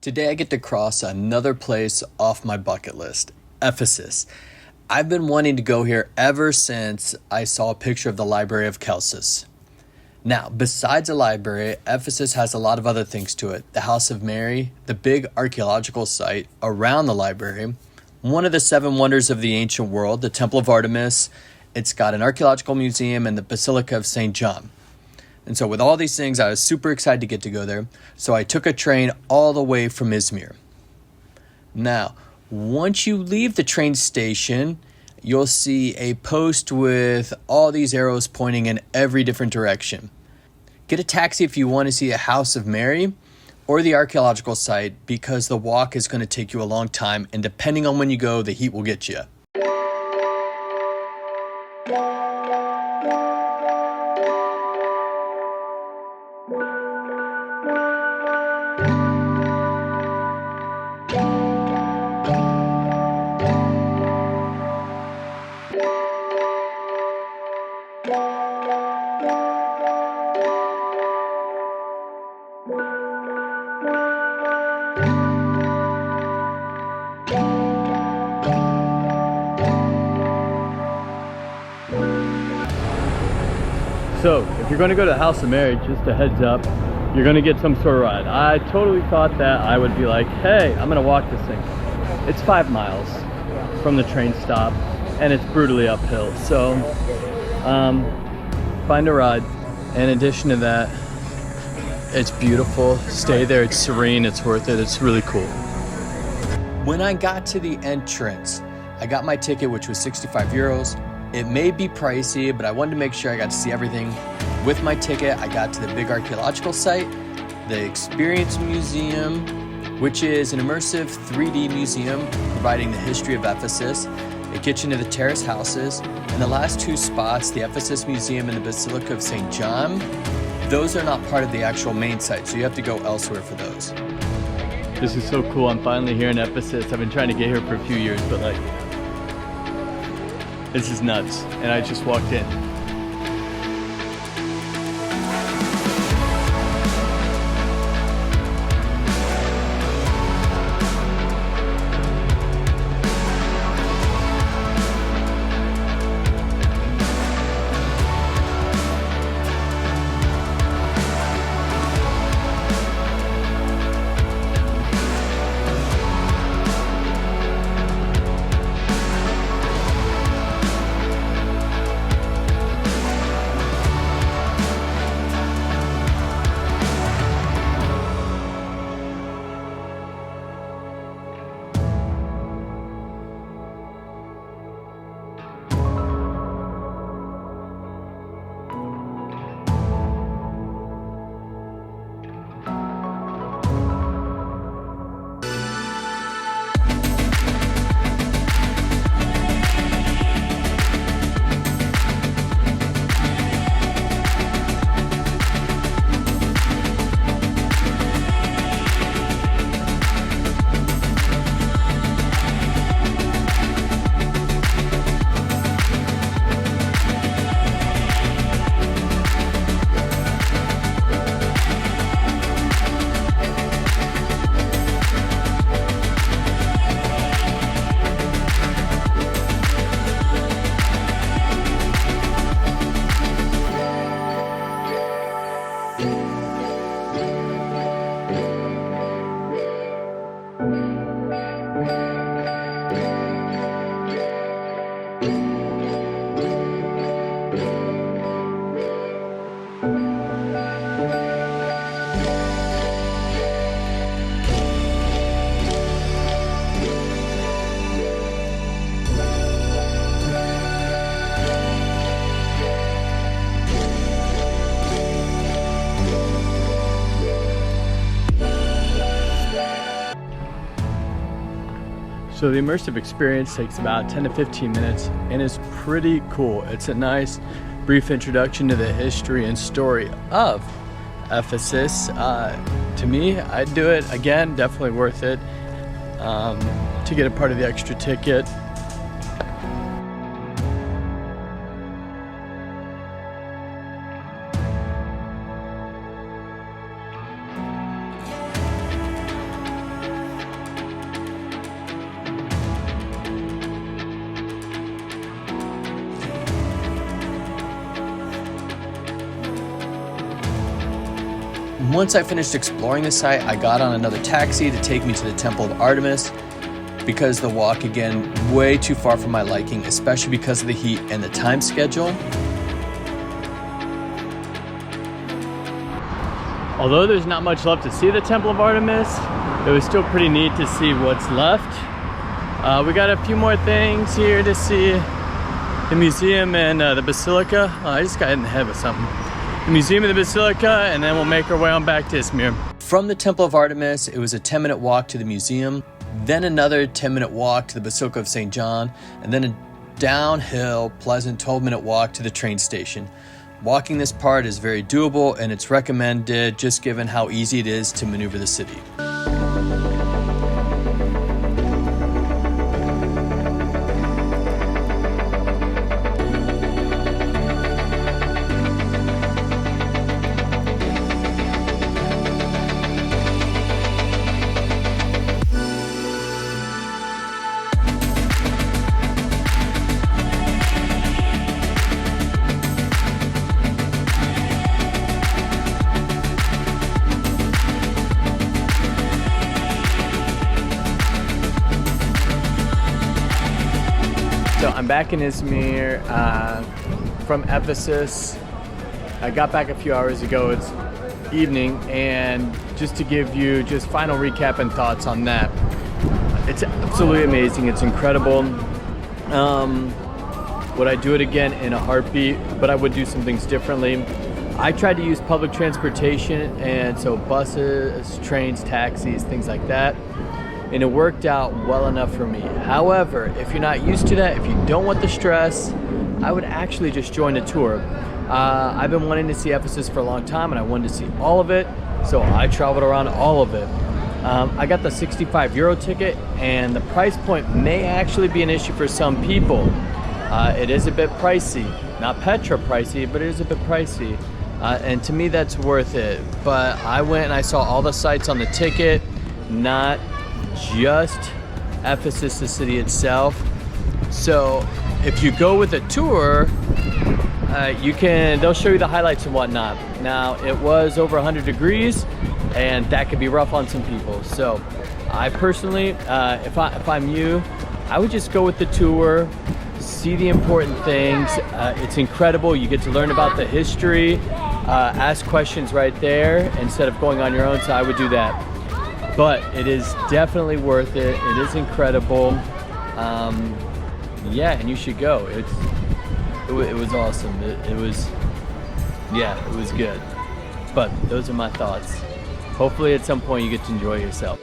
Today I get to cross another place off my bucket list, Ephesus. I've been wanting to go here ever since I saw a picture of the Library of Celsus. Now, besides a library, Ephesus has a lot of other things to it. The House of Mary, the big archaeological site around the library, one of the seven wonders of the ancient world, the Temple of Artemis. It's got an archaeological museum and the Basilica of Saint John. And so with all these things, I was super excited to get to go there. So I took a train all the way from Izmir. Now, once you leave the train station, you'll see a post with all these arrows pointing in every different direction. Get a taxi if you want to see a House of Mary or the archaeological site, because the walk is going to take you a long time, and depending on when you go, the heat will get you. So, if you're going to go to the House of Mary, just a heads up, you're going to get some sort of ride. I totally thought that I would be like, hey, I'm going to walk this thing. It's 5 miles from the train stop, and it's brutally uphill. So, find a ride. In addition to that, it's beautiful. Stay there. It's serene. It's worth it. It's really cool. When I got to the entrance, I got my ticket, which was 65 euros. It may be pricey, but I wanted to make sure I got to see everything. With my ticket, I got to the big archaeological site, the Experience Museum, which is an immersive 3D museum providing the history of Ephesus. It gets you into the Terrace Houses. And the last two spots, the Ephesus Museum and the Basilica of Saint John, those are not part of the actual main site, so you have to go elsewhere for those. This is so cool. I'm finally here in Ephesus. I've been trying to get here for a few years, but this is nuts, and I just walked in. So the immersive experience takes about 10 to 15 minutes and is pretty cool. It's a nice brief introduction to the history and story of Ephesus. To me, I'd do it again, definitely worth it to get a part of the extra ticket. Once I finished exploring the site, I got on another taxi to take me to the Temple of Artemis, because the walk, again, way too far for my liking, especially because of the heat and the time schedule. Although there's not much left to see at the Temple of Artemis, it was still pretty neat to see what's left. We got a few more things here to see. The museum and the Basilica. I just got hit in the head with something. The museum and the Basilica, and then we'll make our way on back to Izmir. From the Temple of Artemis, it was a 10-minute walk to the museum, then another 10-minute walk to the Basilica of Saint John, and then a downhill, pleasant 12-minute walk to the train station. Walking this part is very doable, and it's recommended just given how easy it is to maneuver the city. So I'm back in Izmir from Ephesus. I got back a few hours ago. It's evening, and just to give you just final recap and thoughts on that. It's absolutely amazing. It's incredible. Would I do it again? In a heartbeat, but I would do some things differently. I tried to use public transportation, and so buses, trains, taxis, things like that. And it worked out well enough for me. However, if you're not used to that, if you don't want the stress, I would actually just join a tour. I've been wanting to see Ephesus for a long time, and I wanted to see all of it, so I traveled around all of it. I got the 65 euro ticket, and the price point may actually be an issue for some people. It is a bit pricey, not Petra pricey, but it is a bit pricey. And to me, that's worth it. But I went and I saw all the sites on the ticket, not just Ephesus, the city itself. So if you go with a tour, they'll show you the highlights and whatnot. Now, it was over 100 degrees, and that could be rough on some people. So I personally, if I'm you, I would just go with the tour, see the important things. It's incredible. You get to learn about the history, ask questions right there instead of going on your own. So I would do that. But it is definitely worth it. It is incredible. Yeah, and you should go. It was awesome. It was good. But those are my thoughts. Hopefully at some point you get to enjoy yourself.